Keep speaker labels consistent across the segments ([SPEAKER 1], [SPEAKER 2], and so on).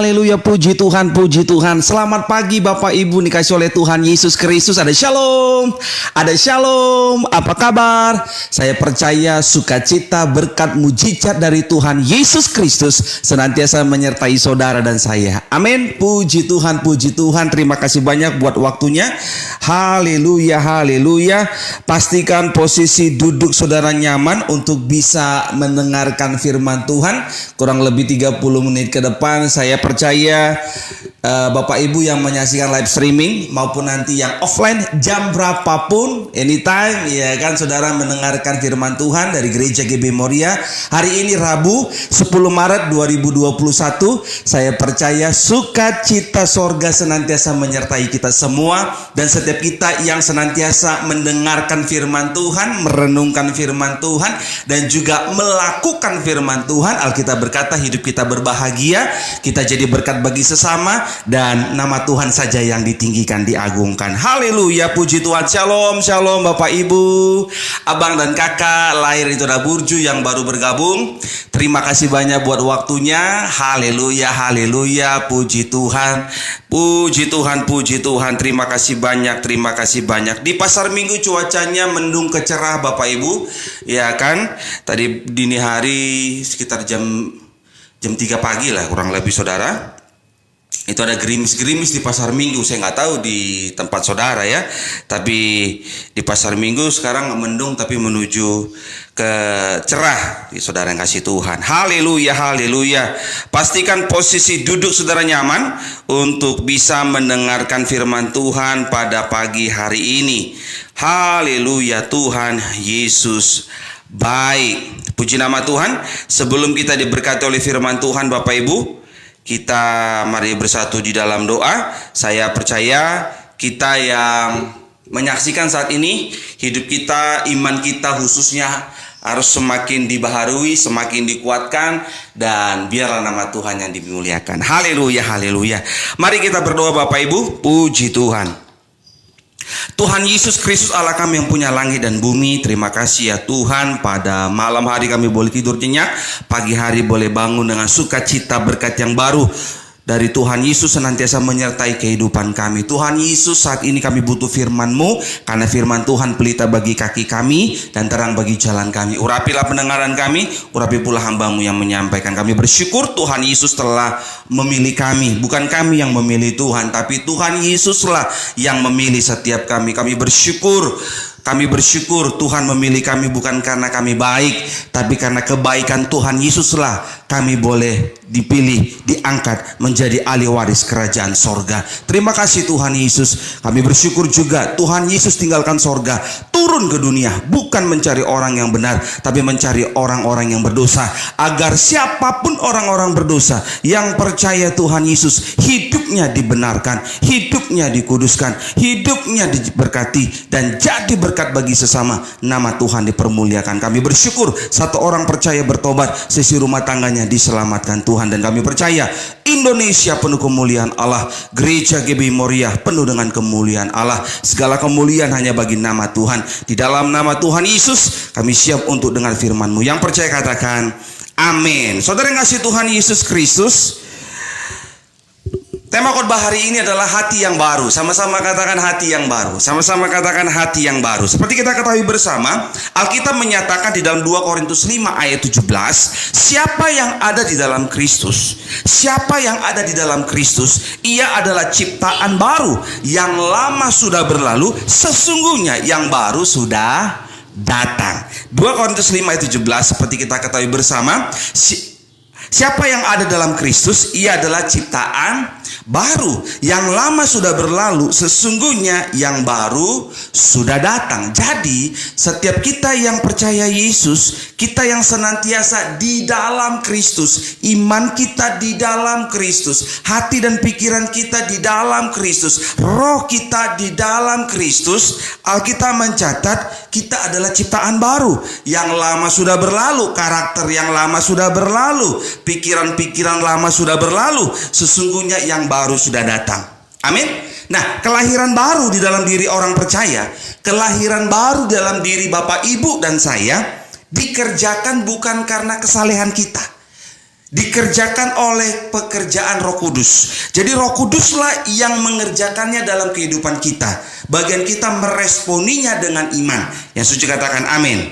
[SPEAKER 1] Haleluya, puji Tuhan, puji Tuhan. Selamat pagi Bapak Ibu dikasih oleh Tuhan Yesus Kristus. Ada shalom, ada shalom. Apa kabar? Saya percaya sukacita, berkat, mujizat dari Tuhan Yesus Kristus senantiasa menyertai saudara dan saya. Amin. Puji Tuhan, puji Tuhan. Terima kasih banyak buat waktunya. Haleluya, haleluya. Pastikan posisi duduk saudara nyaman untuk bisa mendengarkan firman Tuhan. Kurang lebih 30 menit ke depan saya percaya Bapak Ibu yang menyaksikan live streaming maupun nanti yang offline jam berapapun, anytime ya kan saudara mendengarkan firman Tuhan dari Gereja GB Moria. Hari ini Rabu 10 Maret 2021. Saya percaya sukacita sorga senantiasa menyertai kita semua, dan setiap kita yang senantiasa mendengarkan firman Tuhan, merenungkan firman Tuhan, dan juga melakukan firman Tuhan. Alkitab berkata hidup kita berbahagia, kita jadi berkat bagi sesama, dan nama Tuhan saja yang ditinggikan, diagungkan. Haleluya, puji Tuhan. Shalom, shalom Bapak Ibu, abang dan kakak, lahir itu ada Burju yang baru bergabung. Terima kasih banyak buat waktunya. Haleluya, haleluya, puji Tuhan. Puji Tuhan, puji Tuhan. Terima kasih banyak, terima kasih banyak. Di pasar Minggu cuacanya mendung ke cerah Bapak Ibu, ya kan? Tadi dini hari sekitar jam 3 pagi lah kurang lebih saudara, itu ada gerimis-gerimis di pasar Minggu. Saya nggak tahu di tempat saudara ya, tapi di pasar Minggu sekarang mendung tapi menuju ke cerah. Saudara yang kasih Tuhan, haleluya, haleluya. Pastikan posisi duduk saudara nyaman untuk bisa mendengarkan firman Tuhan pada pagi hari ini. Haleluya, Tuhan Yesus baik. Puji nama Tuhan. Sebelum kita diberkati oleh firman Tuhan Bapak Ibu, kita mari bersatu di dalam doa. Saya percaya kita yang menyaksikan saat ini, hidup kita, iman kita khususnya harus semakin dibaharui, semakin dikuatkan, dan biarlah nama Tuhan yang dimuliakan. Haleluya, haleluya. Mari kita berdoa Bapak Ibu. Puji Tuhan. Tuhan Yesus Kristus Allah kami yang punya langit dan bumi, terima kasih ya Tuhan, pada malam hari kami boleh tidur nyenyak, pagi hari boleh bangun dengan sukacita, berkat yang baru dari Tuhan Yesus senantiasa menyertai kehidupan kami. Tuhan Yesus, saat ini kami butuh firman-Mu, karena firman Tuhan pelita bagi kaki kami dan terang bagi jalan kami. Urapilah pendengaran kami, urapi pula hamba-Mu yang menyampaikan. Kami bersyukur Tuhan Yesus telah memilih kami. Bukan kami yang memilih Tuhan, tapi Tuhan Yesuslah yang memilih setiap kami. Kami bersyukur. Kami bersyukur Tuhan memilih kami bukan karena kami baik, tapi karena kebaikan Tuhan Yesuslah kami boleh dipilih, diangkat menjadi ahli waris kerajaan sorga. Terima kasih Tuhan Yesus. Kami bersyukur juga Tuhan Yesus tinggalkan sorga, turun ke dunia, bukan mencari orang yang benar, tapi mencari orang-orang yang berdosa, agar siapapun orang-orang berdosa yang percaya Tuhan Yesus, hidupnya dibenarkan, hidupnya dikuduskan, hidupnya diberkati, dan jadi berkat bagi sesama. Nama Tuhan dipermuliakan. Kami bersyukur satu orang percaya bertobat, sisi rumah tangganya diselamatkan Tuhan. Dan kami percaya Indonesia penuh kemuliaan Allah, Gereja GB Moria penuh dengan kemuliaan Allah. Segala kemuliaan hanya bagi nama Tuhan. Di dalam nama Tuhan Yesus kami siap untuk dengar firman-Mu. Yang percaya katakan amin. Saudara yang kasih Tuhan Yesus Kristus, tema khotbah hari ini adalah hati yang baru. Sama-sama katakan hati yang baru. Sama-sama katakan hati yang baru. Seperti kita ketahui bersama, Alkitab menyatakan di dalam 2 Korintus 5 ayat 17, siapa yang ada di dalam Kristus, siapa yang ada di dalam Kristus, ia adalah ciptaan baru. Yang lama sudah berlalu, sesungguhnya yang baru sudah datang. 2 Korintus 5 ayat 17, seperti kita ketahui bersama, siapa yang ada dalam Kristus, ia adalah ciptaan baru. Yang lama sudah berlalu, sesungguhnya yang baru sudah datang. Jadi setiap kita yang percaya Yesus, kita yang senantiasa di dalam Kristus, iman kita di dalam Kristus, hati dan pikiran kita di dalam Kristus, roh kita di dalam Kristus, Alkitab mencatat kita adalah ciptaan baru. Yang lama sudah berlalu, karakter yang lama sudah berlalu, pikiran-pikiran lama sudah berlalu, sesungguhnya yang baru sudah datang. Amin. Nah, kelahiran baru di dalam diri orang percaya, kelahiran baru dalam diri Bapak Ibu dan saya dikerjakan bukan karena kesalehan kita. dikerjakan oleh pekerjaan Roh Kudus. Jadi Roh Kuduslah yang mengerjakannya dalam kehidupan kita. Bagian kita meresponinya dengan iman. Yang suci katakan amin.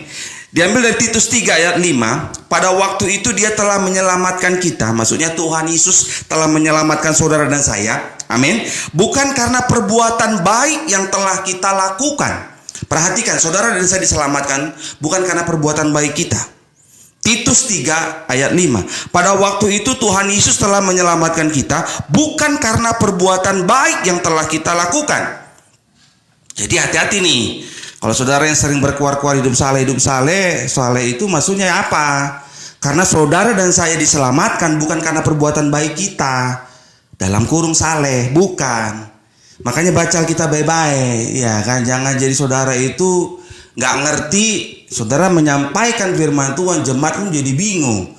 [SPEAKER 1] Diambil dari Titus 3 ayat 5. Pada waktu itu dia telah menyelamatkan kita. Maksudnya Tuhan Yesus telah menyelamatkan saudara dan saya. Amin. Bukan karena perbuatan baik yang telah kita lakukan. Perhatikan, saudara dan saya diselamatkan bukan karena perbuatan baik kita. Titus 3 ayat 5. Pada waktu itu Tuhan Yesus telah menyelamatkan kita bukan karena perbuatan baik yang telah kita lakukan. Jadi hati-hati nih. Kalau saudara yang sering berkuar-kuar hidup saleh itu maksudnya apa? Karena saudara dan saya diselamatkan bukan karena perbuatan baik kita. Dalam kurung saleh, bukan. Makanya baca kita baik-baik, ya kan? Jangan jadi saudara itu nggak ngerti, saudara menyampaikan firman Tuhan, jemaat pun jadi bingung.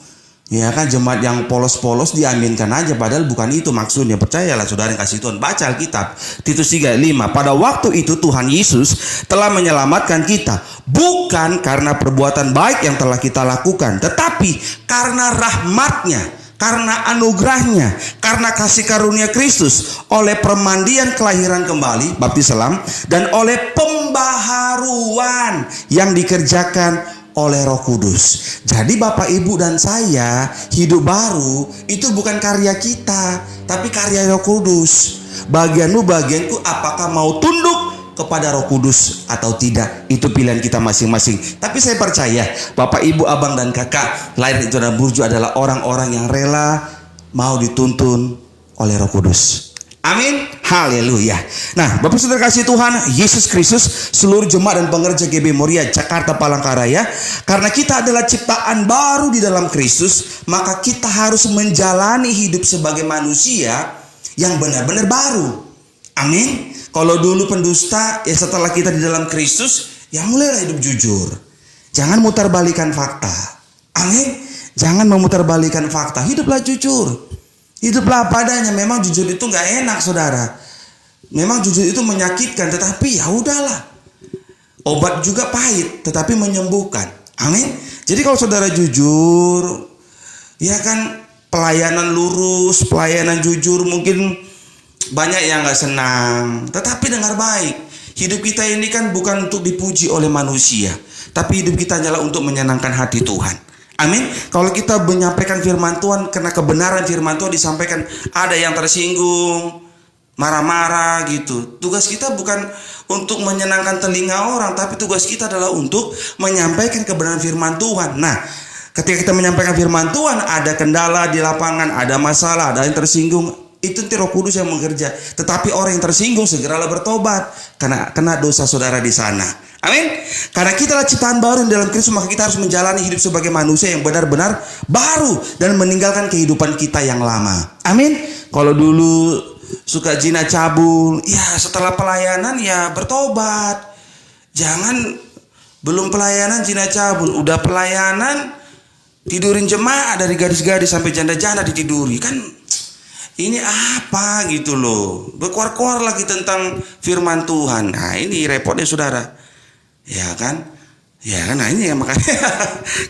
[SPEAKER 1] Ya kan, jemaat yang polos-polos diaminkan aja, padahal bukan itu maksudnya. Percayalah saudara yang kasih Tuhan, baca Alkitab. Titus 3:5. Pada waktu itu Tuhan Yesus telah menyelamatkan kita bukan karena perbuatan baik yang telah kita lakukan, tetapi karena rahmat-Nya, karena anugerahnya, karena kasih karunia Kristus, oleh permandian kelahiran kembali, baptiselam, dan oleh pembaharuan yang dikerjakan oleh Roh Kudus. Jadi Bapak, Ibu, dan saya hidup baru itu bukan karya kita, tapi karya Roh Kudus. Bagianmu, bagianku, apakah mau tunduk kepada Roh Kudus atau tidak, itu pilihan kita masing-masing. Tapi saya percaya Bapak, Ibu, abang dan kakak lahir di Tuhan Burju adalah orang-orang yang rela mau dituntun oleh Roh Kudus. Amin, haleluya. Nah, Bapak Saudara kasih Tuhan Yesus Kristus, seluruh jemaat dan pengerja GB Moria Jakarta Palangkaraya, karena kita adalah ciptaan baru di dalam Kristus, maka kita harus menjalani hidup sebagai manusia yang benar-benar baru. Amin. Kalau dulu pendusta, ya setelah kita di dalam Kristus, ya mulailah hidup jujur. Jangan mutarbalikan fakta. Amin. Jangan memutarbalikan fakta. Hiduplah jujur. Hiduplah apa adanya. Memang jujur itu nggak enak, saudara. Memang jujur itu menyakitkan, tetapi ya udahlah. Obat juga pahit, tetapi menyembuhkan. Amin. Jadi kalau saudara jujur, ya kan, pelayanan lurus, pelayanan jujur, mungkin banyak yang gak senang, tetapi dengar baik. Hidup kita ini kan bukan untuk dipuji oleh manusia, tapi hidup kita adalah untuk menyenangkan hati Tuhan. Amin. Kalau kita menyampaikan firman Tuhan, karena kebenaran firman Tuhan disampaikan, ada yang tersinggung, marah-marah gitu. Tugas kita bukan untuk menyenangkan telinga orang, tapi tugas kita adalah untuk menyampaikan kebenaran firman Tuhan. Nah, ketika kita menyampaikan firman Tuhan, ada kendala di lapangan, ada masalah, ada yang tersinggung, itu nanti Roh Kudus yang bekerja. Tetapi orang yang tersinggung segeralah bertobat, karena kena dosa saudara di sana. Amin. Karena kita adalah ciptaan baru dalam Kristus, maka kita harus menjalani hidup sebagai manusia yang benar-benar baru dan meninggalkan kehidupan kita yang lama. Amin. Kalau dulu suka zina cabul, ya setelah pelayanan ya bertobat. Jangan belum pelayanan zina cabul, udah pelayanan tidurin jemaah dari gadis-gadis sampai janda-janda ditiduri. Kan ini apa gitu loh. Berkuar-kuar lagi tentang firman Tuhan. Nah, ini repotnya saudara. Ya kan? Ya kan, nah ini ya, makanya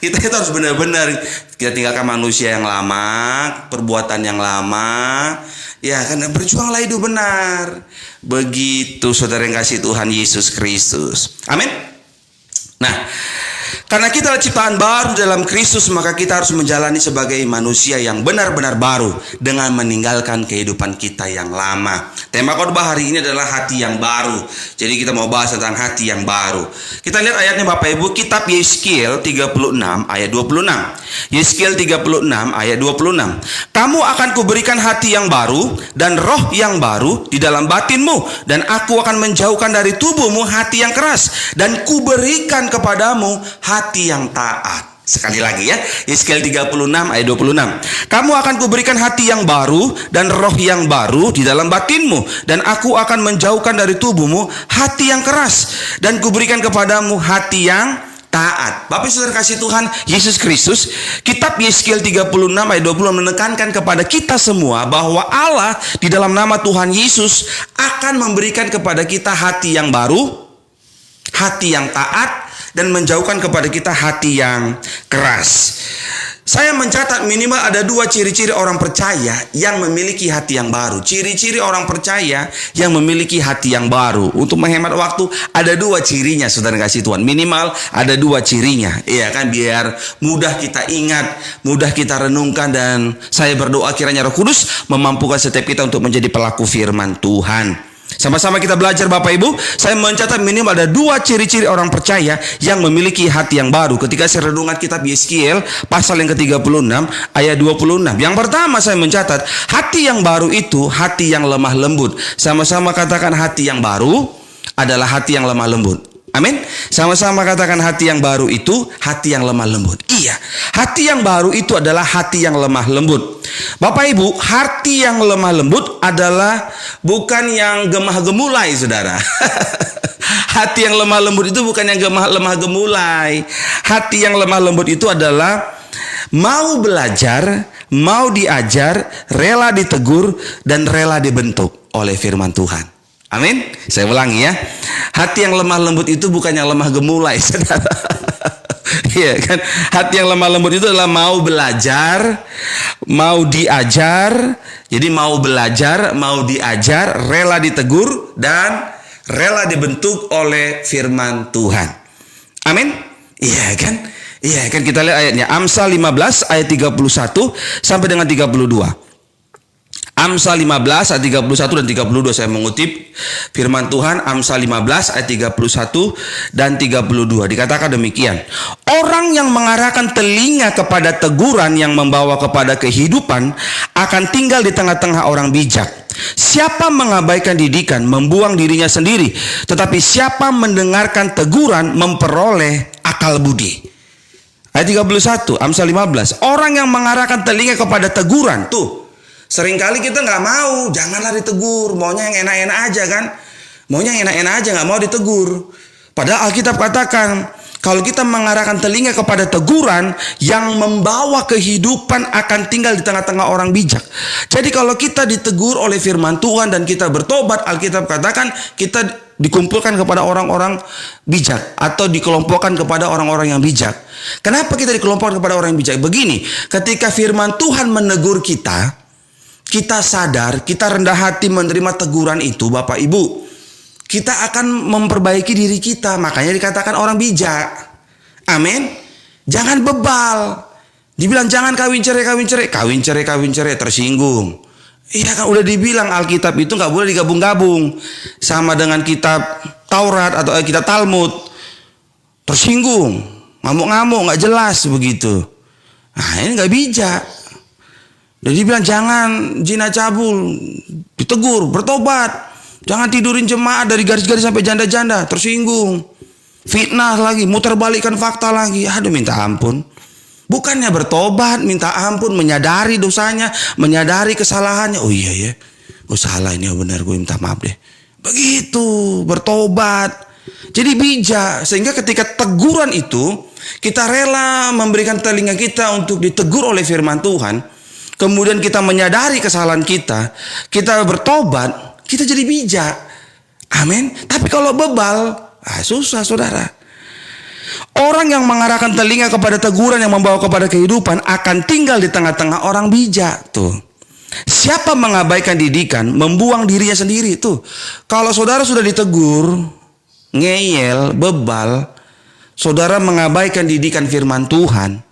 [SPEAKER 1] kita harus benar-benar kita tinggalkan manusia yang lama, perbuatan yang lama. Ya kan, berjuanglah hidup benar. Begitu saudara yang kasih Tuhan Yesus Kristus. Amin. Nah, karena kita adalah ciptaan baru dalam Kristus, maka kita harus menjalani sebagai manusia yang benar-benar baru dengan meninggalkan kehidupan kita yang lama. Tema khotbah hari ini adalah hati yang baru. Jadi kita mau bahas tentang hati yang baru. Kita lihat ayatnya Bapak Ibu, kitab Yeskiel 36 ayat 26. Yeskiel 36 ayat 26. Kamu akan kuberikan hati yang baru dan roh yang baru di dalam batinmu, dan aku akan menjauhkan dari tubuhmu hati yang keras, dan kuberikan kepadamu hati yang taat. Sekali lagi ya, Yeskiel 36 ayat 26. Kamu akan kuberikan hati yang baru dan roh yang baru di dalam batinmu, dan aku akan menjauhkan dari tubuhmu hati yang keras, dan kuberikan kepadamu hati yang taat. Bapak Saudara kasih Tuhan Yesus Kristus, kitab Yeskiel 36 ayat 20 menekankan kepada kita semua bahwa Allah di dalam nama Tuhan Yesus akan memberikan kepada kita hati yang baru, hati yang taat, dan menjauhkan kepada kita hati yang keras. Saya mencatat minimal ada 2 ciri-ciri orang percaya yang memiliki hati yang baru. Ciri-ciri orang percaya yang memiliki hati yang baru. Untuk menghemat waktu, ada 2 cirinya, saudara kasih Tuhan. Minimal ada 2 cirinya. Iya kan, biar mudah kita ingat, mudah kita renungkan, dan saya berdoa kiranya Roh Kudus memampukan setiap kita untuk menjadi pelaku firman Tuhan. Sama-sama kita belajar Bapak Ibu. Saya mencatat minimal ada 2 ciri-ciri orang percaya yang memiliki hati yang baru. Ketika saya renungan kitab Yeskiel pasal yang ke-36 ayat 26. Yang pertama saya mencatat, hati yang baru itu hati yang lemah lembut. Sama-sama katakan, hati yang baru adalah hati yang lemah lembut. Amin. Sama-sama katakan, hati yang baru itu hati yang lemah lembut. Iya, hati yang baru itu adalah hati yang lemah lembut. Bapak Ibu, hati yang lemah lembut adalah bukan yang gemah gemulai, saudara. Hati yang lemah lembut itu bukan yang lemah gemulai. Hati yang lemah lembut itu adalah mau belajar, mau diajar, rela ditegur, dan rela dibentuk oleh firman Tuhan. Amin. Saya ulangi ya. Hati yang lemah lembut itu bukan yang lemah gemulai, saudara. Iya kan? Hati yang lemah lembut itu adalah mau belajar, mau diajar. Jadi mau belajar, mau diajar, rela ditegur, dan rela dibentuk oleh firman Tuhan. Amin. Iya kan? Iya kan, kita lihat ayatnya. Amsal 15 ayat 31 sampai dengan 32. Amsal 15 ayat 31 dan 32, saya mengutip firman Tuhan. Amsal 15 ayat 31 dan 32 dikatakan demikian. Orang yang mengarahkan telinga kepada teguran yang membawa kepada kehidupan akan tinggal di tengah-tengah orang bijak. Siapa mengabaikan didikan membuang dirinya sendiri, tetapi siapa mendengarkan teguran memperoleh akal budi. Ayat 31 Amsal 15. Orang yang mengarahkan telinga kepada teguran, tuh seringkali kita nggak mau, janganlah ditegur, maunya yang enak-enak aja kan, maunya yang enak-enak aja, nggak mau ditegur. Padahal Alkitab katakan, kalau kita mengarahkan telinga kepada teguran yang membawa kehidupan akan tinggal di tengah-tengah orang bijak. Jadi kalau kita ditegur oleh firman Tuhan dan kita bertobat, Alkitab katakan kita dikumpulkan kepada orang-orang bijak atau dikelompokkan kepada orang-orang yang bijak. Kenapa kita dikelompokkan kepada orang yang bijak? Begini, ketika firman Tuhan menegur kita, kita sadar, kita rendah hati menerima teguran itu, Bapak Ibu, kita akan memperbaiki diri kita. Makanya dikatakan orang bijak. Amin. Jangan bebal. Dibilang jangan kawin cerai, tersinggung. Iya kan, udah dibilang Alkitab itu nggak boleh digabung-gabung sama dengan kitab Taurat atau kitab Talmud. Tersinggung, ngamuk-ngamuk, nggak jelas begitu. Nah, ini nggak bijak. Jadi bilang jangan zina cabul, ditegur, bertobat. Jangan tidurin jemaat dari garis-garis sampai janda-janda, tersinggung. Fitnah lagi, muter balikkan fakta lagi. Aduh, minta ampun. Bukannya bertobat, minta ampun, menyadari dosanya, menyadari kesalahannya. Oh iya ya, gue salah ini, benar, gue minta maaf deh. Begitu, bertobat. Jadi bijak, sehingga ketika teguran itu, kita rela memberikan telinga kita untuk ditegur oleh firman Tuhan. Kemudian kita menyadari kesalahan kita bertobat, kita jadi bijak. Amin. Tapi kalau bebal, susah, saudara. Orang yang mengarahkan telinga kepada teguran yang membawa kepada kehidupan akan tinggal di tengah-tengah orang bijak. Tuh. Siapa mengabaikan didikan membuang dirinya sendiri. Tuh. Kalau saudara sudah ditegur, ngeyel, bebal, saudara mengabaikan didikan firman Tuhan,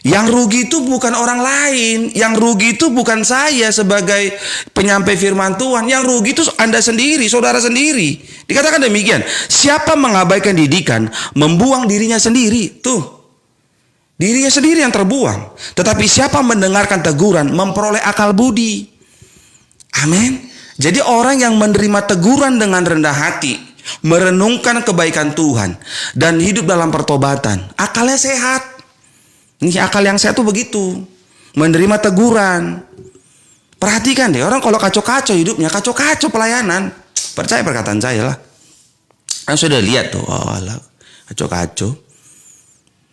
[SPEAKER 1] yang rugi itu bukan orang lain. Yang rugi itu bukan saya sebagai penyampai firman Tuhan. Yang rugi itu Anda sendiri, saudara sendiri. Dikatakan demikian. Siapa mengabaikan didikan membuang dirinya sendiri. Tuh, dirinya sendiri yang terbuang. Tetapi siapa mendengarkan teguran memperoleh akal budi. Amin. Jadi orang yang menerima teguran dengan rendah hati, merenungkan kebaikan Tuhan, dan hidup dalam pertobatan, akalnya sehat. Ini akal yang sehat tuh begitu, menerima teguran. Perhatikan deh, orang kalau kacau-kacau hidupnya, kacau-kacau pelayanan, percaya perkataan saya lah. Kan sudah lihat tuh, kacau-kacau.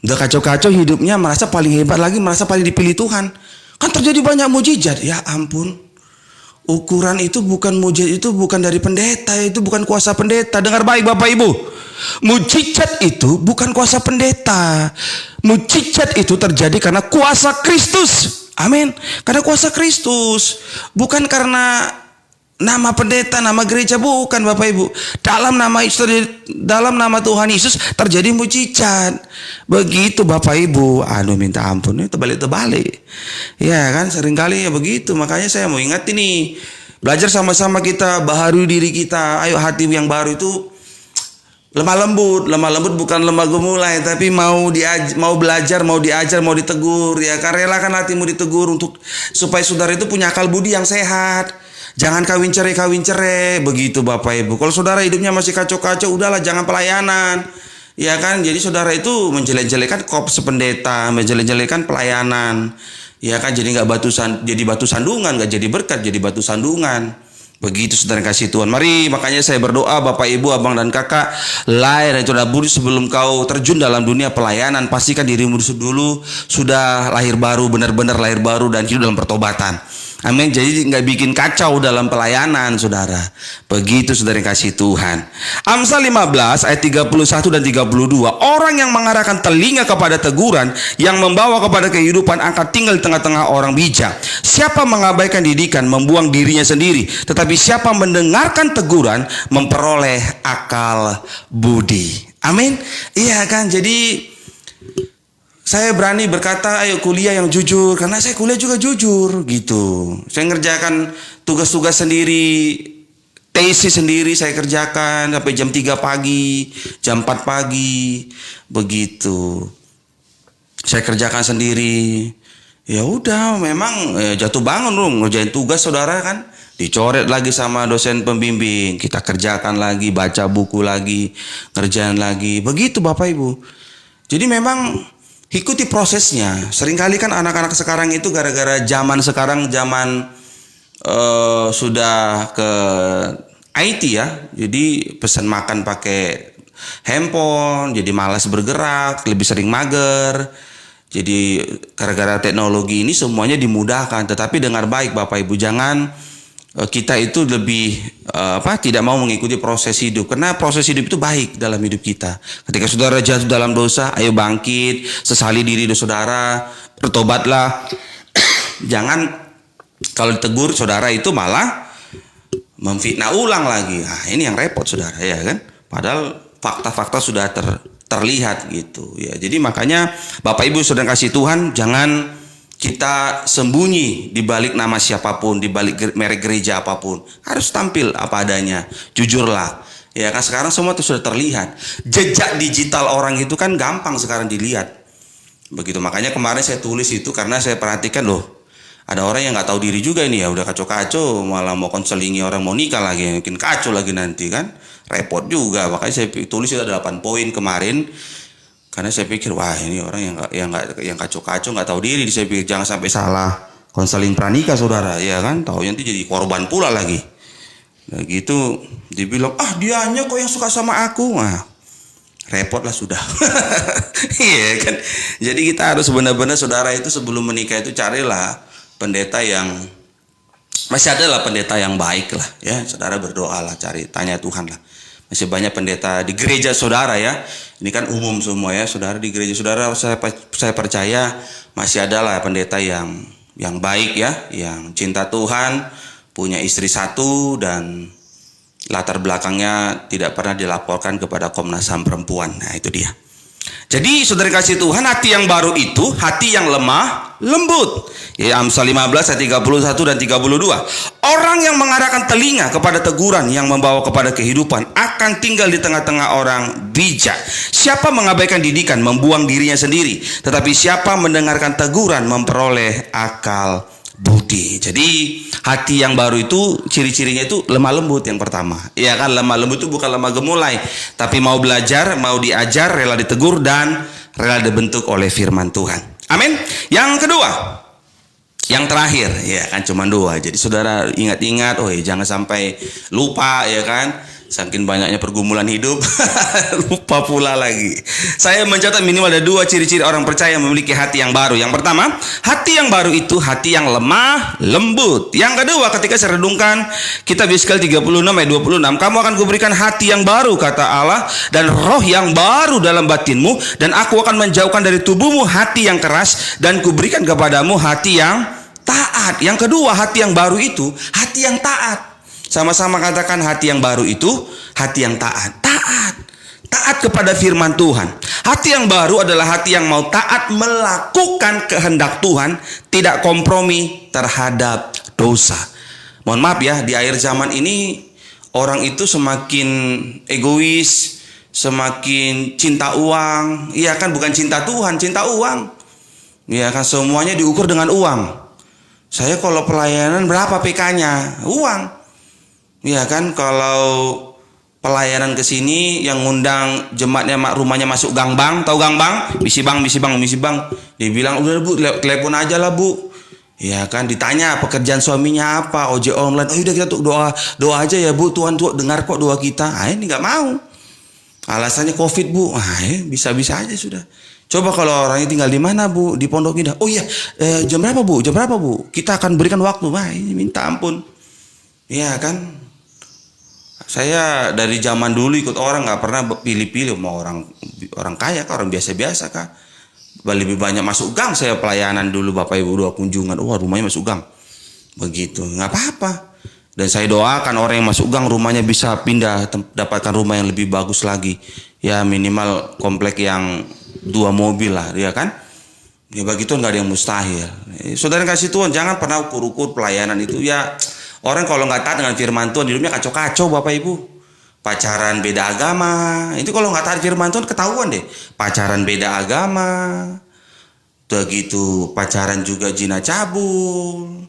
[SPEAKER 1] Udah kacau-kacau hidupnya, merasa paling hebat lagi, merasa paling dipilih Tuhan. Kan terjadi banyak mujizat. Ya ampun, ukuran itu bukan mujizat, itu bukan dari pendeta, itu bukan kuasa pendeta. Dengar baik Bapak Ibu. Mujizat itu bukan kuasa pendeta. Mujizat itu terjadi karena kuasa Kristus. Amin. Karena kuasa Kristus, bukan karena nama pendeta, nama gereja, bukan Bapak Ibu. Dalam nama Tuhan Yesus terjadi mujizat. Begitu Bapak Ibu. Aduh minta ampun, ini terbalik. Ya kan, seringkali ya begitu. Makanya saya mau ingat ini, belajar sama-sama kita, baharui diri kita. Ayo, hati yang baru itu lemah lembut bukan lemah gemulai, tapi mau belajar, mau diajar, mau ditegur, ya kan. Relakan hatimu ditegur supaya saudara itu punya akal budi yang sehat. Jangan kawin cerai, begitu Bapak Ibu. Kalau saudara hidupnya masih kacau-kacau, udahlah, jangan pelayanan. Ya kan, jadi saudara itu menjelek-jelekan korps pendeta, menjelek-jelekan pelayanan. Ya kan, jadi jadi batu sandungan, nggak jadi berkat, jadi batu sandungan. Begitu saudara kasih Tuhan. Mari, makanya saya berdoa Bapak Ibu, abang dan kakak, lahir dan saudara budi, sebelum kau terjun dalam dunia pelayanan, pastikan dirimu dulu sudah lahir baru, benar-benar lahir baru dan hidup dalam pertobatan. Amin. Jadi nggak bikin kacau dalam pelayanan, saudara. Begitu saudara yang kasih Tuhan. Amsal 15 ayat 31 dan 32. Orang yang mengarahkan telinga kepada teguran, yang membawa kepada kehidupan, akan tinggal di tengah-tengah orang bijak. Siapa mengabaikan didikan, membuang dirinya sendiri. Tetapi siapa mendengarkan teguran, memperoleh akal budi. Amin. Iya kan, jadi saya berani berkata, ayo kuliah yang jujur, karena saya kuliah juga jujur gitu. Saya ngerjakan tugas-tugas sendiri, tesis sendiri saya kerjakan sampai jam 3 pagi, jam 4 pagi, begitu. Saya kerjakan sendiri. Ya udah, memang jatuh bangun dong ngerjain tugas saudara kan. Dicoret lagi sama dosen pembimbing, kita kerjakan lagi, baca buku lagi, kerjaan lagi. Begitu Bapak Ibu. Jadi memang ikuti prosesnya. Seringkali kan anak-anak sekarang itu gara-gara zaman sekarang, sudah ke IT ya. Jadi pesan makan pakai handphone, jadi malas bergerak, lebih sering mager. Jadi gara-gara teknologi ini semuanya dimudahkan. Tetapi dengar baik Bapak Ibu, jangan kita itu lebih tidak mau mengikuti proses hidup, karena proses hidup itu baik dalam hidup kita. Ketika saudara jatuh dalam dosa, ayo bangkit, sesali diri saudara, bertobatlah. Jangan kalau ditegur saudara itu malah memfitnah ulang lagi. Nah, ini yang repot saudara, ya kan? Padahal fakta-fakta sudah terlihat gitu ya. Jadi makanya Bapak Ibu saudara kasih Tuhan, jangan kita sembunyi di balik nama siapapun, di balik merek gereja apapun. Harus tampil apa adanya, jujurlah. Ya kan, sekarang semua itu sudah terlihat. Jejak digital orang itu kan gampang sekarang dilihat. Begitu, makanya kemarin saya tulis itu karena saya perhatikan loh, ada orang yang nggak tahu diri juga ini ya, udah kacau-kacau, malah mau konselingi orang mau nikah lagi, mungkin kacau lagi nanti kan, repot juga. Makanya saya tulis itu ada 8 poin kemarin. Karena saya pikir, wah ini orang yang kacau-kacau, nggak tahu diri. Saya pikir jangan sampai salah konseling pranikah saudara, ya kan? Tahu nanti jadi korban pula lagi. Nah gitu, dibilang, dianya kok yang suka sama aku. Wah, repot lah sudah. Iya kan? Jadi kita harus benar-benar saudara itu sebelum menikah itu carilah pendeta yang, masih ada lah pendeta yang baik lah. Ya, saudara berdoalah, tanya Tuhan lah. Masih banyak pendeta di gereja saudara ya. Ini kan umum semua ya, saudara di gereja saudara, saya percaya masih adalah pendeta yang baik ya, yang cinta Tuhan, punya istri 1 dan latar belakangnya tidak pernah dilaporkan kepada Komnas HAM perempuan. Nah, itu dia. Jadi saudara kasih Tuhan, hati yang baru itu hati yang lemah lembut. Ya, Amsal 15 ayat 31 dan 32. Orang yang mengarahkan telinga kepada teguran, yang membawa kepada kehidupan, akan tinggal di tengah-tengah orang bijak. Siapa mengabaikan didikan, membuang dirinya sendiri. Tetapi siapa mendengarkan teguran, memperoleh akal budi. Jadi hati yang baru itu ciri-cirinya itu lemah lembut yang pertama. Ya kan, lemah lembut itu bukan lemah gemulai, tapi mau belajar, mau diajar, rela ditegur dan rela dibentuk oleh firman Tuhan. Amin. Yang kedua, yang terakhir, ya kan cuma 2. Jadi saudara ingat-ingat, jangan sampai lupa ya kan. Saking banyaknya pergumulan hidup, lupa pula lagi. Saya mencatat minimal ada 2 ciri-ciri orang percaya yang memiliki hati yang baru. Yang pertama, hati yang baru itu hati yang lemah, lembut. Yang kedua, ketika saya redungkan kitab Yeskiel 36 ayat 26, kamu akan kuberikan hati yang baru, kata Allah, dan roh yang baru dalam batinmu, dan aku akan menjauhkan dari tubuhmu hati yang keras, dan kuberikan kepadamu hati yang taat. Yang kedua, hati yang baru itu hati yang taat. Sama-sama katakan, hati yang baru itu hati yang taat. Taat kepada firman Tuhan. Hati yang baru adalah hati yang mau taat melakukan kehendak Tuhan, tidak kompromi terhadap dosa. Mohon maaf ya, di akhir zaman ini orang itu semakin egois, semakin cinta uang. Iya kan, bukan cinta Tuhan, cinta uang. Iya kan, semuanya diukur dengan uang. Saya kalau pelayanan berapa PK-nya? Uang. Ya kan, kalau pelayanan ke sini yang ngundang jemaatnya rumahnya masuk gang bang, tahu gang bang? Misi bang. Dia bilang, udah Bu, telepon aja lah Bu. Ya kan, ditanya pekerjaan suaminya apa, ojek online. Oh udah, kita tuh doa aja ya Bu, Tuhan tuh dengar kok doa kita. Ini nggak mau. Alasannya COVID Bu. Bisa-bisa aja sudah. Coba kalau orangnya tinggal di mana Bu? Di Pondok Indah. Oh iya, jam berapa Bu? Kita akan berikan waktu. Ini minta ampun. Ya kan. Saya dari zaman dulu ikut orang, nggak pernah pilih-pilih mau orang kaya kah, orang biasa-biasa kah. Lebih banyak masuk gang saya pelayanan dulu, Bapak Ibu, 2 kunjungan. Rumahnya masuk gang. Begitu, nggak apa-apa. Dan saya doakan orang yang masuk gang rumahnya bisa pindah, dapatkan rumah yang lebih bagus lagi. Ya minimal komplek yang 2 mobil lah, ya kan. Ya begitu, nggak ada yang mustahil. Saudara kasih Tuhan, jangan pernah ukur-ukur pelayanan itu ya. Orang kalau nggak taat dengan firman Tuhan, hidupnya kacau-kacau Bapak Ibu. Pacaran beda agama, itu kalau nggak taat firman Tuhan ketahuan deh. Pacaran beda agama, begitu pacaran juga zina cabul.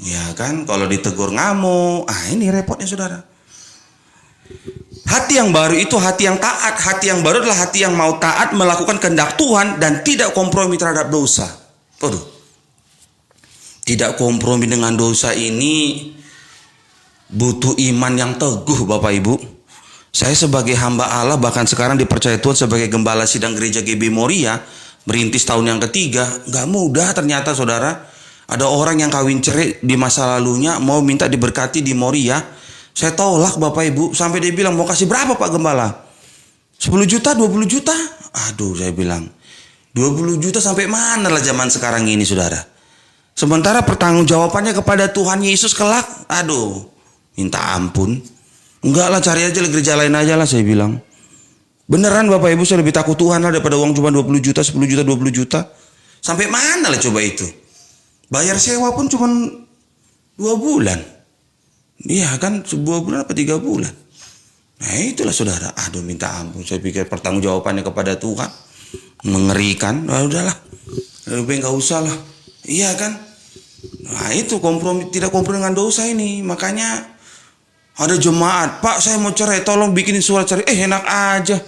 [SPEAKER 1] Ya kan, kalau ditegur ngamuk. Ini repotnya saudara. Hati yang baru itu hati yang taat. Hati yang baru adalah hati yang mau taat melakukan kehendak Tuhan dan tidak kompromi terhadap dosa. Tidak kompromi dengan dosa ini butuh iman yang teguh Bapak Ibu. Saya sebagai hamba Allah, bahkan sekarang dipercaya Tuhan sebagai gembala sidang gereja GB Moria, merintis tahun yang ketiga. Gak mudah ternyata saudara. Ada orang yang kawin cerai di masa lalunya mau minta diberkati di Moria. Saya tolak Bapak Ibu. Sampai dia bilang, mau kasih berapa Pak Gembala? 10 juta, 20 juta? Aduh, saya bilang 20 juta sampai mana lah zaman sekarang ini saudara. Sementara pertanggungjawabannya kepada Tuhan Yesus kelak, minta ampun. Enggak lah, cari aja gereja lain aja lah, saya bilang. Beneran Bapak Ibu, saya lebih takut Tuhan lah daripada uang cuma 20 juta, 10 juta, 20 juta. Sampai mana lah coba itu? Bayar sewa pun cuma 2 bulan. Iya kan, 2 bulan apa 3 bulan. Nah itulah saudara, minta ampun. Saya pikir pertanggungjawabannya kepada Tuhan mengerikan. Udahlah, lebih nggak usah lah. Iya kan? Nah itu tidak kompromi dengan dosa ini. Makanya ada jemaat, Pak saya mau cerai, tolong bikinin surat cerai. Enak aja.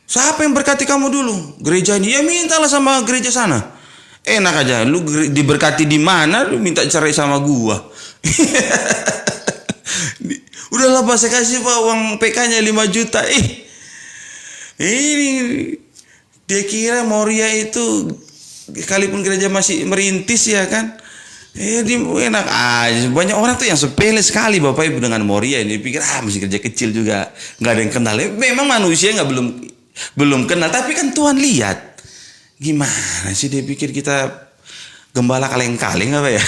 [SPEAKER 1] Siapa yang berkati kamu dulu? Gereja ini. Ya mintalah sama gereja sana. Enak aja, lu diberkati di mana, lu minta cerai sama gua. Udahlah Pak, saya kasih Pak uang PK-nya 5 juta. Ini dia kira Moria itu sekalipun gereja masih merintis ya kan, enak aja. Banyak orang tuh yang sepele sekali Bapak Ibu dengan Moria ini. Pikir masih kerja kecil juga, nggak ada yang kenal. Memang manusia belum kenal, tapi kan Tuhan lihat. Gimana sih dia pikir kita gembala kaleng-kaleng apa ya?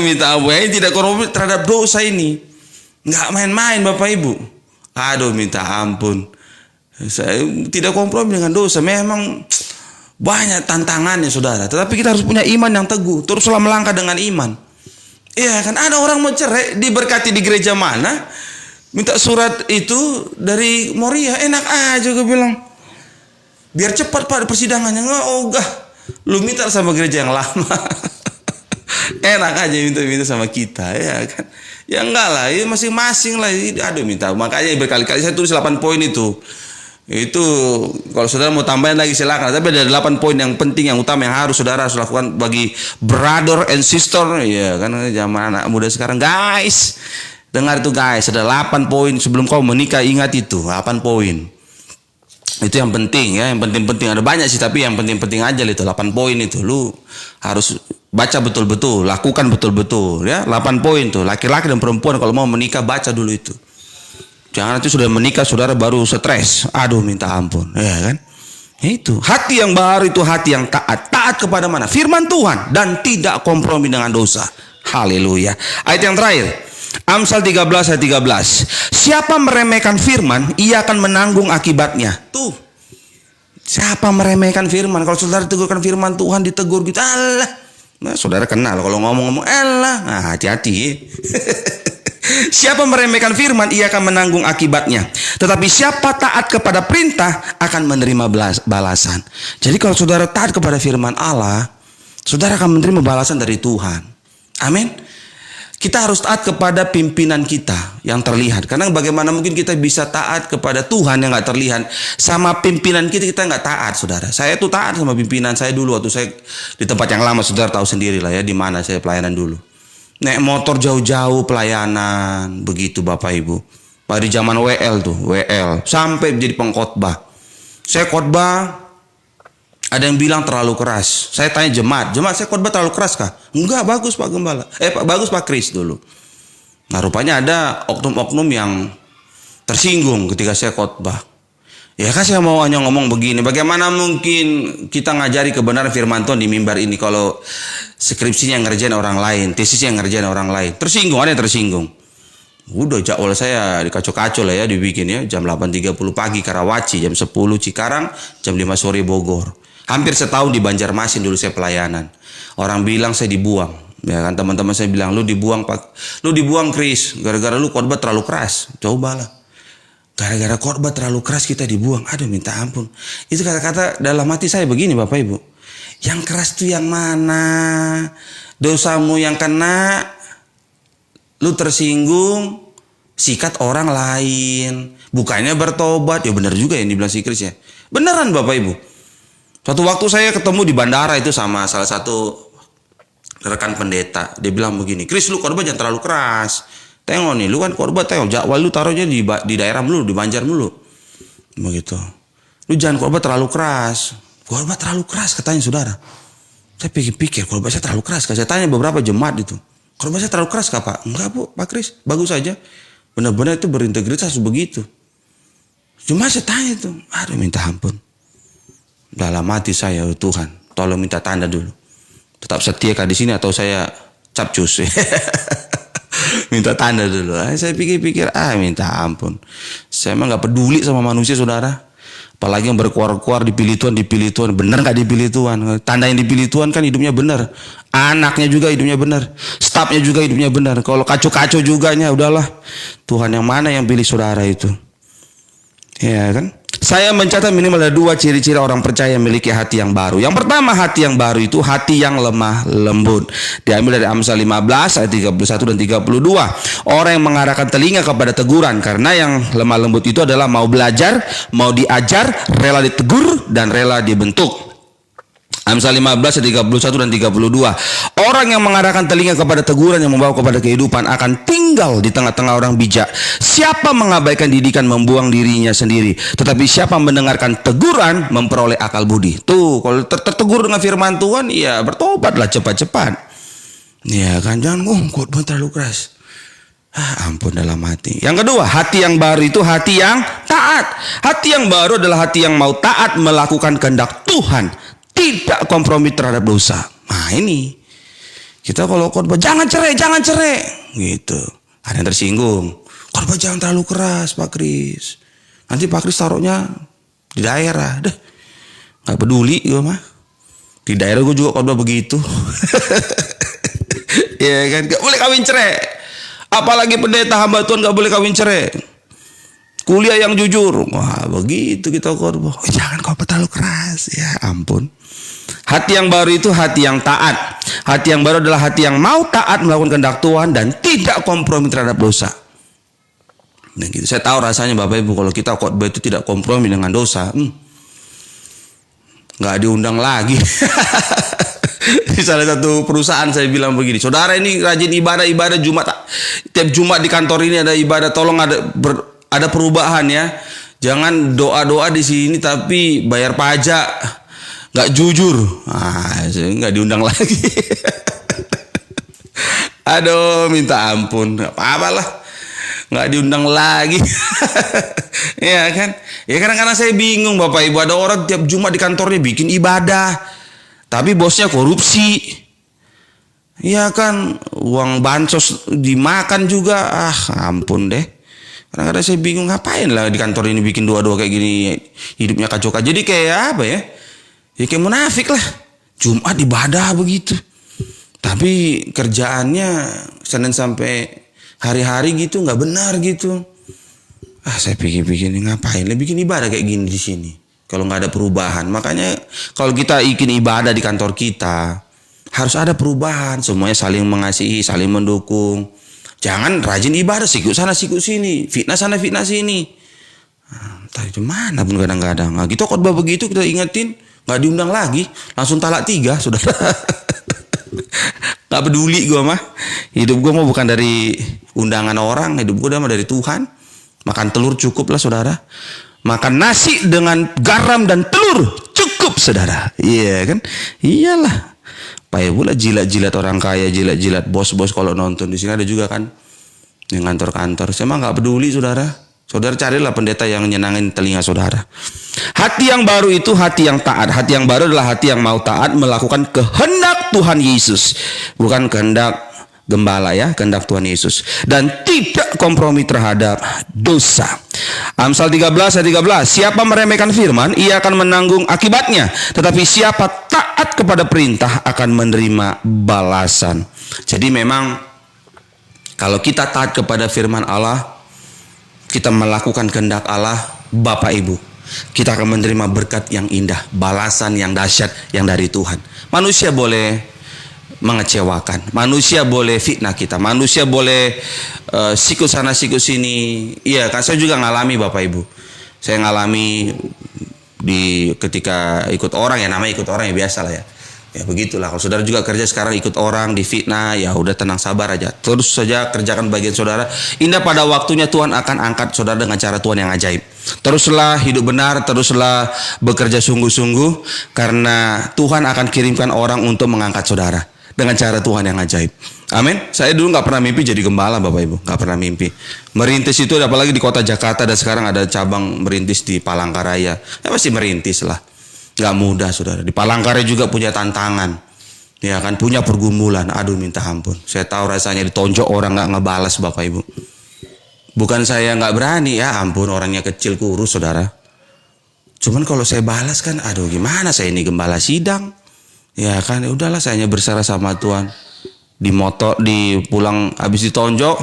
[SPEAKER 1] Minta ampun, ini tidak kompromi terhadap dosa ini. Nggak main-main Bapak Ibu. Minta ampun. Saya tidak kompromi dengan dosa. Memang banyak tantangannya saudara, tetapi kita harus punya iman yang teguh, teruslah melangkah dengan iman. Iya kan, ada orang mau cerai, diberkati di gereja mana, minta surat itu dari Moria, enak aja gue bilang. Biar cepat Pak persidangannya. Enggak, lu minta sama gereja yang lama. Enak aja minta sama kita, ya kan. Ya enggak lah, ya masing-masing lah. Minta. Makanya berkali-kali saya tulis 8 poin itu. Itu kalau saudara mau tambahin lagi silakan. Tapi ada 8 poin yang penting, yang utama, yang harus saudara harus lakukan bagi brother and sister. Ya kan, zaman anak muda sekarang guys. Dengar itu guys, ada 8 poin sebelum kau menikah, ingat itu 8 poin. Itu yang penting ya, yang penting-penting. Ada banyak sih tapi yang penting-penting aja itu 8 poin itu. Lu harus baca betul-betul, lakukan betul-betul ya. 8 poin tuh, laki-laki dan perempuan kalau mau menikah baca dulu itu. Jangan nanti sudah menikah saudara baru stres. Aduh minta ampun, ya kan? Itu hati yang baru itu hati yang taat. Taat kepada mana? Firman Tuhan dan tidak kompromi dengan dosa. Haleluya. Ayat yang terakhir, Amsal 13 ayat 13. Siapa meremehkan firman, ia akan menanggung akibatnya. Tuh. Siapa meremehkan firman? Kalau saudara tegurkan firman Tuhan, ditegur gitu, Allah. Nah, saudara kenal kalau ngomong-ngomong Allah. Nah, hati-hati. Siapa meremehkan firman, ia akan menanggung akibatnya. Tetapi siapa taat kepada perintah akan menerima balasan. Jadi kalau saudara taat kepada firman Allah, saudara akan menerima balasan dari Tuhan. Amin. Kita harus taat kepada pimpinan kita yang terlihat. Karena bagaimana mungkin kita bisa taat kepada Tuhan yang gak terlihat. Sama pimpinan kita gak taat, saudara. Saya tuh taat sama pimpinan saya dulu waktu saya di tempat yang lama. Saudara tahu sendiri lah ya di mana saya pelayanan dulu. Naik motor jauh-jauh pelayanan, begitu Bapak Ibu. Pada zaman WL tuh, WL sampai jadi pengkhotbah. Saya khotbah, ada yang bilang terlalu keras. Saya tanya jemaat saya khotbah terlalu keras kah? Enggak, bagus Pak Gembala. Bagus Pak Kris dulu. Nah rupanya ada oknum-oknum yang tersinggung ketika saya khotbah. Ya kan saya mau hanya ngomong begini, bagaimana mungkin kita ngajari kebenaran firman Tuhan di mimbar ini kalau skripsinya yang ngerjain orang lain, tesisnya yang ngerjain orang lain. Tersinggung, ada yang tersinggung. Udah jadwal saya dikacau-kacau lah ya, dibikin ya, jam 8.30 pagi Karawaci, jam 10 Cikarang, jam 5 sore Bogor. Hampir setahun di Banjarmasin dulu saya pelayanan. Orang bilang saya dibuang. Ya kan teman-teman saya bilang, lu dibuang Pak, lu dibuang Kris, gara-gara lu khotbah terlalu keras. Cobalah. Gara-gara khotbah terlalu keras kita dibuang. Aduh minta ampun. Itu kata-kata dalam hati saya begini Bapak Ibu. Yang keras itu yang mana? Dosamu yang kena, lu tersinggung, sikat orang lain. Bukannya bertobat. Ya benar juga yang dibilang si Kris ya. Beneran Bapak Ibu. Suatu waktu saya ketemu di bandara itu sama salah satu rekan pendeta. Dia bilang begini, Kris lu khotbah jangan terlalu keras. Tengok nih, lu kan khotbah tengok, jadwal lu taruhnya di daerah mulu, di Banjar mulu. Begitu. Lu jangan khotbah terlalu keras. Khotbah terlalu keras katanya saudara. Saya pikir-pikir, khotbah saya terlalu keras. Saya tanya beberapa jemaat itu. Khotbah saya terlalu keras kah Pak? Enggak Bu, Pak Kris, bagus saja. Benar-benar itu berintegritas begitu. Cuma saya tanya itu, aduh minta ampun. Dalam hati saya, oh Tuhan, tolong minta tanda dulu. Tetap setia kah di sini atau saya capcus? Minta tanda dulu. Saya pikir-pikir, minta ampun. Saya emang gak peduli sama manusia saudara. Apalagi yang berkuar-kuar dipilih Tuhan. Benar gak dipilih Tuhan? Tanda yang dipilih Tuhan kan hidupnya benar. Anaknya juga hidupnya benar. Stafnya juga hidupnya benar. Kalau kacau-kacau juga udahlah. Tuhan yang mana yang pilih saudara itu? Ya kan? Saya mencatat minimal ada 2 ciri-ciri orang percaya memiliki hati yang baru. Yang pertama, hati yang baru itu hati yang lemah lembut. Diambil dari Amsal 15 ayat 31 dan 32. Orang yang mengarahkan telinga kepada teguran, karena yang lemah lembut itu adalah mau belajar, mau diajar, rela ditegur dan rela dibentuk. Amsal 15 ayat 31 dan 32. Orang yang mengarahkan telinga kepada teguran yang membawa kepada kehidupan akan tinggal di tengah-tengah orang bijak. Siapa mengabaikan didikan membuang dirinya sendiri, tetapi siapa mendengarkan teguran memperoleh akal budi. Tuh, kalau tertegur dengan firman Tuhan, ya bertobatlah cepat-cepat. Ya kan, jangan khotbah terlalu keras. Ampun dalam hati. Yang kedua, hati yang baru itu hati yang taat. Hati yang baru adalah hati yang mau taat melakukan kehendak Tuhan. Tidak kompromi terhadap dosa. Nah ini, kita kalau khotbah jangan cerai gitu. Ada yang tersinggung. Khotbah jangan terlalu keras Pak Kris. Nanti Pak Kris taruhnya di daerah. Gak peduli gue mah. Di daerah gue juga khotbah begitu. Ya kan, gak boleh kawin cerai. Apalagi pendeta hamba Tuhan gak boleh kawin cerai. Kuliah yang jujur. Wah begitu kita khotbah. Jangan khotbah terlalu keras. Ya ampun. Hati yang baru itu hati yang taat. Hati yang baru adalah hati yang mau taat melakukan kehendak Tuhan dan tidak kompromi terhadap dosa. Nah gitu. Saya tahu rasanya Bapak Ibu kalau kita khotbah itu tidak kompromi dengan dosa, nggak diundang lagi. Di salah satu perusahaan saya bilang begini, saudara ini rajin ibadah Jumat, tiap Jumat di kantor ini ada ibadah, tolong ada perubahan ya. Jangan doa-doa di sini tapi bayar pajak, nggak jujur, nggak diundang lagi. Aduh, minta ampun, nggak apa-apa lah, nggak diundang lagi. Ya kan? Ya kadang-kadang saya bingung Bapak Ibu, ada orang tiap Jumat di kantornya bikin ibadah, tapi bosnya korupsi. Iya kan, uang bansos dimakan juga. Ampun deh. Kadang-kadang saya bingung, ngapain lah di kantor ini bikin doa-doa kayak gini, hidupnya kacau. Jadi kayak apa ya? Ya kayak munafik lah. Jumat ibadah begitu, tapi kerjaannya Senin sampai hari-hari gitu, nggak benar gitu. Saya pikir-pikir ngapain lah bikin ibadah kayak gini di sini kalau nggak ada perubahan. Makanya kalau kita bikin ibadah di kantor kita harus ada perubahan, semuanya saling mengasihi, saling mendukung. Jangan rajin ibadah sikut sana sikut sini, fitnah sana fitnah sini. Entah itu mana pun kadang-kadang. Gitu khotbah begitu kita ingetin, nggak diundang lagi, langsung talak 3, saudara. Nggak peduli gue mah. Hidup gue mah bukan dari undangan orang, hidup gue mah dari Tuhan. Makan telur cukup lah saudara. Makan nasi dengan garam dan telur cukup saudara. Iya kan? Iyalah. Payah pula jilat-jilat orang kaya, jilat-jilat bos-bos kalau nonton. Di sini ada juga kan yang kantor-kantor. Saya mah nggak peduli saudara. Saudara carilah pendeta yang nyenangin telinga saudara. Hati yang baru itu hati yang taat. Hati yang baru adalah hati yang mau taat melakukan kehendak Tuhan Yesus, bukan kehendak gembala ya, kehendak Tuhan Yesus, dan tidak kompromi terhadap dosa. Amsal 13 ayat 13, siapa meremehkan firman, ia akan menanggung akibatnya, tetapi siapa taat kepada perintah akan menerima balasan. Jadi memang kalau kita taat kepada firman Allah, kita melakukan kehendak Allah, Bapak Ibu, kita akan menerima berkat yang indah, balasan yang dahsyat yang dari Tuhan. Manusia boleh mengecewakan, manusia boleh fitnah kita, manusia boleh sikut sana sikut sini. Iya kan, saya juga ngalami Bapak Ibu. Saya ngalami ketika ikut orang, ya namanya ikut orang ya biasa lah ya. Ya begitulah. Kalau saudara juga kerja sekarang ikut orang di fitnah, ya udah tenang sabar aja. Terus saja kerjakan bagian saudara. Indah pada waktunya Tuhan akan angkat saudara dengan cara Tuhan yang ajaib. Teruslah hidup benar, teruslah bekerja sungguh-sungguh, karena Tuhan akan kirimkan orang untuk mengangkat saudara dengan cara Tuhan yang ajaib. Amin. Saya dulu nggak pernah mimpi jadi gembala Bapak Ibu, nggak pernah mimpi. Merintis itu apalagi di kota Jakarta, dan sekarang ada cabang merintis di Palangkaraya. Ya pasti merintis lah. Nggak mudah saudara. Di Palangkaraya juga punya tantangan, ya kan, punya pergumulan. Aduh minta ampun. Saya tahu rasanya ditonjok orang nggak ngebalas Bapak Ibu. Bukan saya nggak berani, ya ampun, orangnya kecil kurus saudara. Cuman kalau saya balas kan, aduh gimana, saya ini gembala sidang. Ya kan, udahlah saya hanya berserah sama Tuhan. Di motor, di pulang habis ditonjok,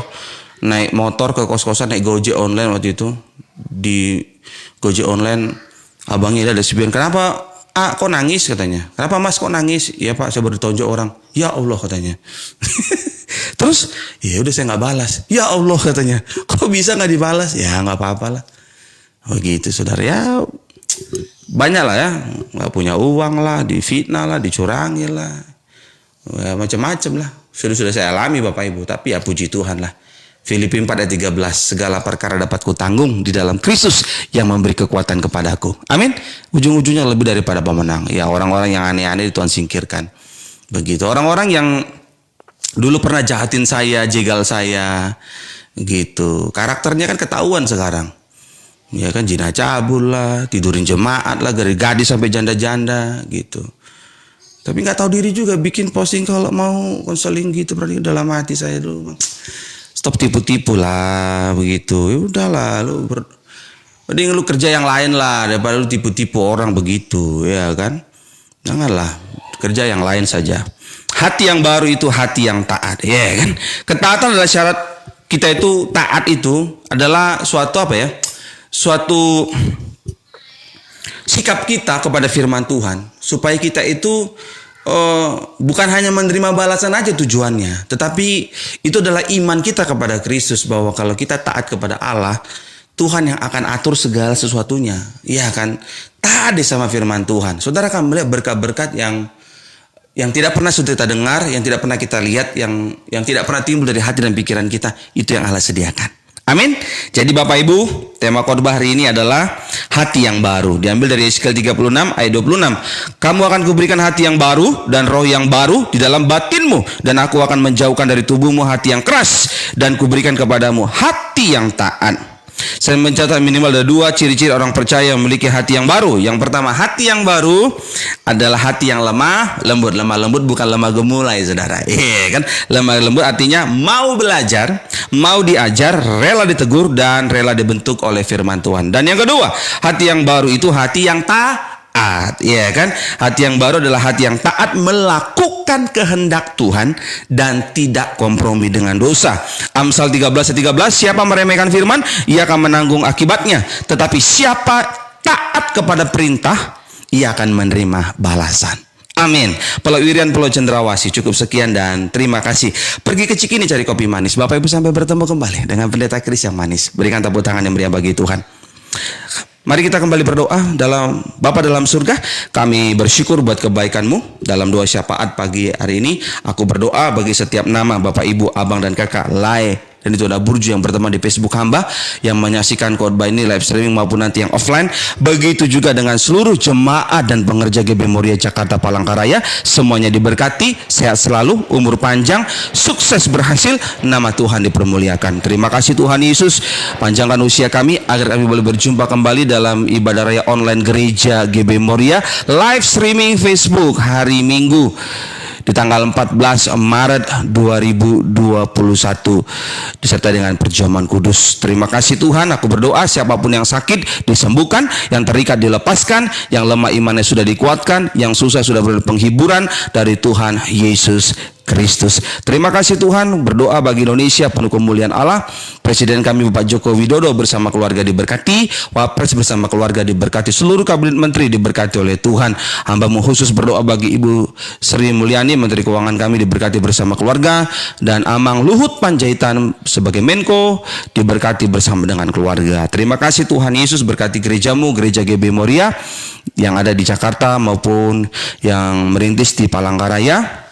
[SPEAKER 1] naik motor ke kos-kosan, naik Gojek online waktu itu. Di Gojek online, abangnya ada sepion. Kenapa? Kok nangis katanya. Kenapa Mas kok nangis? Ya Pak, saya baru ditonjok orang. Ya Allah katanya. Terus, ya udah saya nggak balas. Ya Allah katanya. Kok bisa nggak dibalas? Ya nggak apa-apa lah. Oh gitu saudara ya. Banyak lah ya, nggak punya uang lah, difitnah lah, dicurangi lah, ya, macam-macam lah. Sudah saya alami Bapak Ibu, tapi ya puji Tuhan lah. Filipi 4 ayat 13, segala perkara dapat kutanggung di dalam Kristus yang memberi kekuatan kepadaku. Amin. Ujung-ujungnya lebih daripada pemenang. Ya orang-orang yang aneh-aneh Tuhan singkirkan. Begitu. Orang-orang yang dulu pernah jahatin saya, jegal saya, gitu. Karakternya kan ketahuan sekarang. Ya kan, zina cabul lah, tidurin jemaat lah, dari gadis sampai janda-janda gitu. Tapi nggak tahu diri juga, bikin posting kalau mau konseling gitu. Berarti dalam hati saya dulu, stop tipu-tipu lah begitu. Ya udahlah, mending lu kerja yang lain lah daripada lu tipu-tipu orang begitu, ya kan? Janganlah, kerja yang lain saja. Hati yang baru itu hati yang taat, ya kan? Ketaatan adalah syarat kita itu taat itu adalah suatu apa ya? Suatu sikap kita kepada firman Tuhan, supaya kita itu bukan hanya menerima balasan aja tujuannya, tetapi itu adalah iman kita kepada Kristus, bahwa kalau kita taat kepada Allah, Tuhan yang akan atur segala sesuatunya. Iya kan, taat deh sama firman Tuhan, saudara akan melihat berkat-berkat yang yang tidak pernah sudah kita dengar, yang tidak pernah kita lihat, yang tidak pernah timbul dari hati dan pikiran kita, itu yang Allah sediakan. Amin. Jadi Bapak Ibu, tema khotbah hari ini adalah hati yang baru. Diambil dari Yeskiel 36 ayat 26. Kamu akan kuberikan hati yang baru dan roh yang baru di dalam batinmu, dan aku akan menjauhkan dari tubuhmu hati yang keras, dan kuberikan kepadamu hati yang taat. Saya mencatat minimal ada 2 ciri-ciri orang percaya memiliki hati yang baru. Yang pertama, hati yang baru adalah hati yang lemah lembut. Lemah lembut bukan lemah gemulai, saudara. Kan? Lemah lembut artinya mau belajar, mau diajar, rela ditegur, dan rela dibentuk oleh firman Tuhan. Dan yang kedua, hati yang baru itu hati yang taat. Ya kan? Hati yang baru adalah hati yang taat melakukan kehendak Tuhan dan tidak kompromi dengan dosa. Amsal 13:13, siapa meremehkan firman, ia akan menanggung akibatnya. Tetapi siapa taat kepada perintah, ia akan menerima balasan. Amin. Pulau Irian, Pulau Cendrawasih. Cukup sekian dan terima kasih. Pergi ke Cikini cari kopi manis. Bapak Ibu sampai bertemu kembali dengan pendeta Kris yang manis. Berikan tepuk tangan yang meriah bagi Tuhan. Mari kita kembali berdoa. Dalam Bapa dalam surga, kami bersyukur buat kebaikan-Mu. Dalam doa syafaat pagi hari ini, aku berdoa bagi setiap nama Bapak, Ibu, Abang, dan Kakak Lai, dan itu ada Burju yang berteman di Facebook hamba yang menyaksikan khotbah ini live streaming maupun nanti yang offline. Begitu juga dengan seluruh jemaat dan pengerja GB Moria Jakarta Palangkaraya, semuanya diberkati, sehat selalu, umur panjang, sukses berhasil, nama Tuhan dipermuliakan. Terima kasih Tuhan Yesus, panjangkan usia kami agar kami boleh berjumpa kembali dalam ibadah raya online gereja GB Moria live streaming Facebook hari Minggu di tanggal 14 Maret 2021 disertai dengan perjamuan kudus. Terima kasih Tuhan. Aku berdoa siapapun yang sakit disembuhkan, yang terikat dilepaskan, yang lemah imannya sudah dikuatkan, yang susah sudah berada penghiburan dari Tuhan Yesus Kristus. Terima kasih Tuhan. Berdoa bagi Indonesia penuh kemuliaan Allah. Presiden kami Bapak Joko Widodo bersama keluarga diberkati, Wapres bersama keluarga diberkati, seluruh kabinet menteri diberkati oleh Tuhan. Hamba-Mu khusus berdoa bagi Ibu Sri Mulyani, Menteri Keuangan kami diberkati bersama keluarga, dan Amang Luhut Panjaitan sebagai Menko diberkati bersama dengan keluarga. Terima kasih Tuhan Yesus, berkati gereja-Mu, gereja GB Moria yang ada di Jakarta maupun yang merintis di Palangkaraya.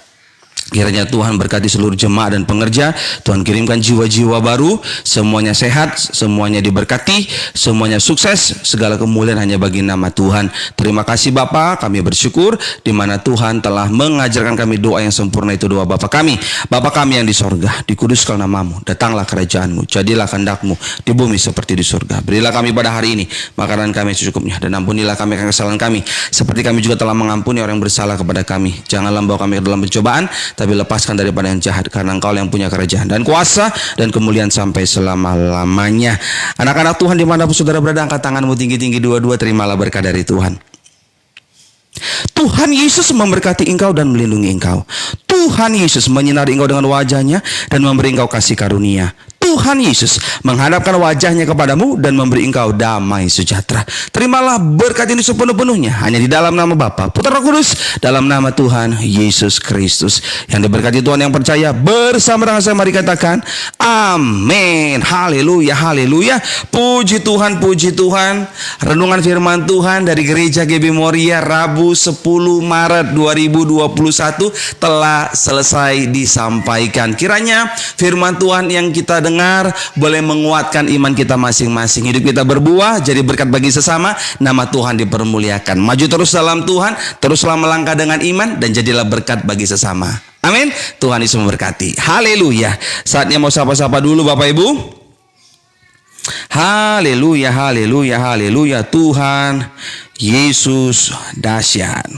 [SPEAKER 1] Kiranya Tuhan berkati seluruh jemaat dan pengerja. Tuhan kirimkan jiwa-jiwa baru, semuanya sehat, semuanya diberkati, semuanya sukses, segala kemuliaan hanya bagi nama Tuhan. Terima kasih Bapa, kami bersyukur di mana Tuhan telah mengajarkan kami doa yang sempurna, itu doa Bapa kami. Bapa kami yang di sorga, dikuduskan nama-Mu, datanglah kerajaan-Mu, jadilah kehendak-Mu di bumi seperti di surga. Berilah kami pada hari ini makanan kami secukupnya, dan ampunilah kami akan kesalahan kami, seperti kami juga telah mengampuni orang yang bersalah kepada kami. Janganlah membawa kami ke dalam pencobaan, tapi lepaskan daripada yang jahat, karena Engkau yang punya kerajaan dan kuasa dan kemuliaan sampai selama-lamanya. Anak-anak Tuhan dimanapun saudara berada, angkat tanganmu tinggi-tinggi dua-dua, terimalah berkat dari Tuhan. Tuhan Yesus memberkati engkau dan melindungi engkau. Tuhan Yesus menyinari engkau dengan wajahnya dan memberi engkau kasih karunia. Tuhan Yesus menghadapkan wajahnya kepadamu dan memberi engkau damai sejahtera. Terimalah berkat ini sepenuh-penuhnya hanya di dalam nama Bapa, Putra, Roh Kudus, dalam nama Tuhan Yesus Kristus. Yang diberkati Tuhan yang percaya bersama dengan saya, mari katakan amin. Haleluya, haleluya. Puji Tuhan, puji Tuhan. Renungan firman Tuhan dari Gereja GB Moria Rabu 10 Maret 2021 telah selesai disampaikan. Kiranya firman Tuhan yang kita dengar boleh menguatkan iman kita masing-masing. Hidup kita berbuah jadi berkat bagi sesama, nama Tuhan dipermuliakan. Maju terus dalam Tuhan, teruslah melangkah dengan iman, dan jadilah berkat bagi sesama. Amin. Tuhan Yesus memberkati. Haleluya. Saatnya mau sapa-sapa dulu Bapak Ibu. Haleluya, haleluya, haleluya. Tuhan Yesus dahsyat.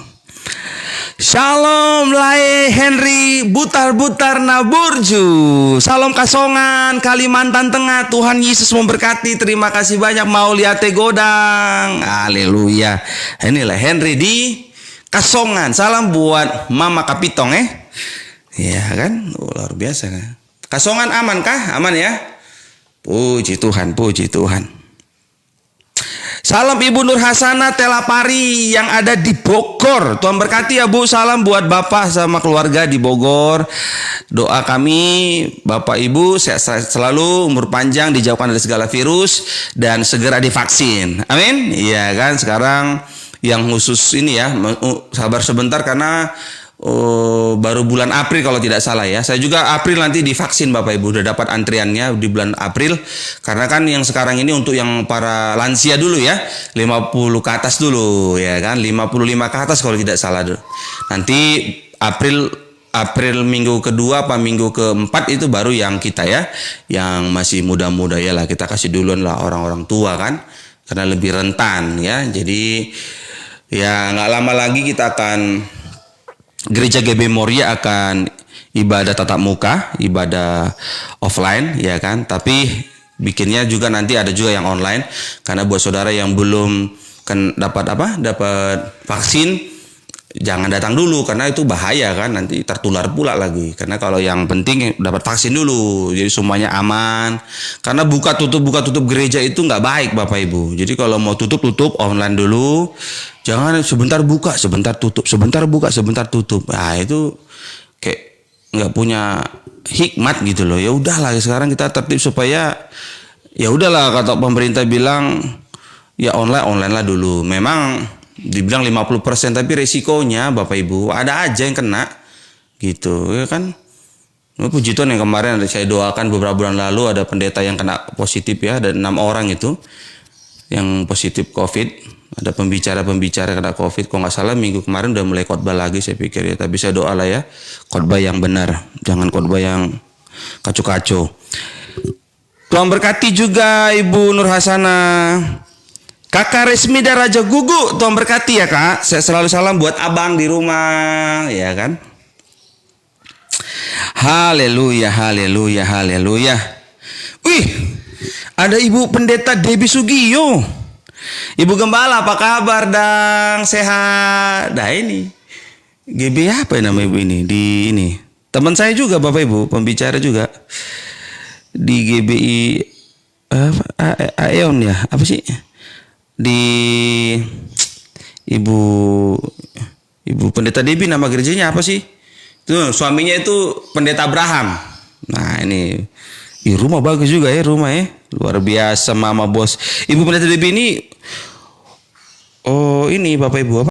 [SPEAKER 1] Shalom Lai Henry Butar-Butar Naburju. Salam Kasongan, Kalimantan Tengah. Tuhan Yesus memberkati. Terima kasih banyak Mauliate Godang. Haleluya. Inilah Henry di Kasongan. Salam buat Mama Kapitong ya kan, luar biasa kan. Kasongan aman kah? Aman ya. Puji Tuhan, puji Tuhan. Salam Ibu Nur Hasana Telapari yang ada di Bogor. Tuhan berkati ya Bu. Salam buat Bapak sama keluarga di Bogor. Doa kami Bapak Ibu sehat selalu, umur panjang, dijauhkan dari segala virus, dan segera divaksin. Amin. Iya kan, sekarang yang khusus ini ya, sabar sebentar karena baru bulan April kalau tidak salah ya. Saya juga April nanti divaksin Bapak Ibu, udah dapat antriannya di bulan April. Karena kan yang sekarang ini untuk yang para lansia dulu ya, 50 ke atas dulu ya kan, 55 ke atas kalau tidak salah. Nanti April minggu kedua apa minggu keempat itu baru yang kita ya, yang masih muda-muda ya lah, kita kasih duluan lah orang-orang tua kan, karena lebih rentan ya. Jadi ya nggak lama lagi kita akan Gereja GB Moria akan ibadah tatap muka, ibadah offline ya kan, tapi bikinnya juga nanti ada juga yang online, karena buat saudara yang belum kan dapat vaksin, jangan datang dulu karena itu bahaya kan, nanti tertular pula lagi. Karena kalau yang penting dapat vaksin dulu, jadi semuanya aman. Karena buka tutup gereja itu nggak baik Bapak Ibu. Jadi kalau mau tutup online dulu, jangan sebentar buka, sebentar tutup, sebentar buka, sebentar tutup. Nah itu kayak nggak punya hikmat gitu loh. Ya udahlah sekarang kita tertib supaya ya udahlah, kata pemerintah bilang ya online lah dulu. Memang dibilang 50%, tapi resikonya Bapak Ibu ada aja yang kena gitu ya kan. Puji Tuhan yang kemarin saya doakan beberapa bulan lalu ada pendeta yang kena positif ya, ada 6 orang itu yang positif COVID. Ada pembicara kena COVID, kalau nggak salah minggu kemarin udah mulai khotbah lagi saya pikir ya. Tapi saya doa lah ya, khotbah yang benar, jangan khotbah yang kacau-kacau. Tuhan berkati juga Ibu Nur Hasana, Kakak Resmi dan Raja Gugu, Tuhan berkati ya Kak. Saya selalu salam buat abang di rumah, ya kan. Haleluya, haleluya, haleluya. Wih, ada Ibu Pendeta Debbie Sugio. Ibu Gembala, apa kabar dang? Sehat? Nah ini GB apa nama Ibu ini? Di ini teman saya juga Bapak Ibu, pembicara juga di GBI Aeon ya, apa sih? Di Ibu Pendeta Debbie, nama gerejanya apa sih? Tuh suaminya itu Pendeta Abraham. Nah ini rumah bagus juga ya, rumah ya luar biasa, mama bos. Ibu Pendeta Debbie ini, oh ini Bapak Ibu apa?